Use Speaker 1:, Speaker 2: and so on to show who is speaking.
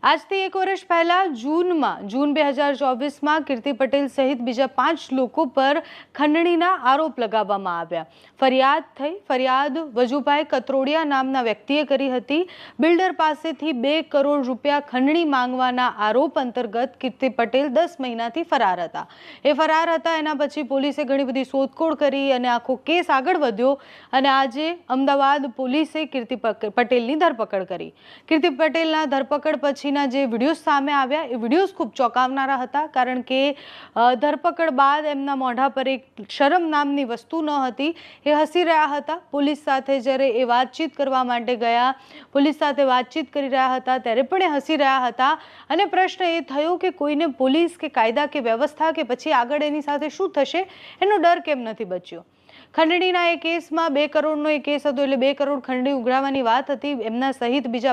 Speaker 1: આજથી 1 વર્ષ પહેલા જૂન 2024માં કીર્તિ પટેલ સહિત બીજા 5 લોકો પર ખંડણીના આરોપ લગાવવામાં આવ્યા। ફરિયાદ થઈ। ફરિયાદ વજુભાઈ કત્રોડિયા નામના વ્યક્તિએ કરી હતી। બિલ્ડર પાસેથી 2 કરોડ રૂપિયા ખંડણી માંગવાના આરોપ અંતર્ગત કીર્તિ પટેલ 10 મહિનાથી ફરાર હતા। એ ફરાર હતા એના પછી પોલીસે ઘણી બધી શોધખોળ કરી અને આખો કેસ આગળ વધ્યો અને આજે અમદાવાદ પોલીસે કીર્તિ પટેલની ધરપકડ કરી। કીર્તિ પટેલના ધરપકડ પછી જે વિડીયો સામે આવ્યા એ વિડીયોઝ ખૂબ ચોંકાવનારા હતા, કારણ કે ધરપકડ બાદ એમના મોઢા પર એક શરમ નામની વસ્તુ ન હતી। એ હસી રહ્યા હતા। પોલીસ સાથે જ્યારે એ વાતચીત કરવા માટે ગયા, પોલીસ સાથે વાતચીત કરી રહ્યા હતા ત્યારે પણ એ હસી રહ્યા હતા અને પ્રશ્ન એ થયો કે કોઈને પોલીસ કે કાયદા કે વ્યવસ્થા કે પછી આગળ એની સાથે શું થશે એનો ડર કેમ નથી બચ્યો। ખંડણીના એ કેસમાં 2 કરોડનો એ કેસ હતો, એટલે 2 કરોડ ખંડણી ઉઘરાવવાની વાત હતી। એમના સહિત બીજા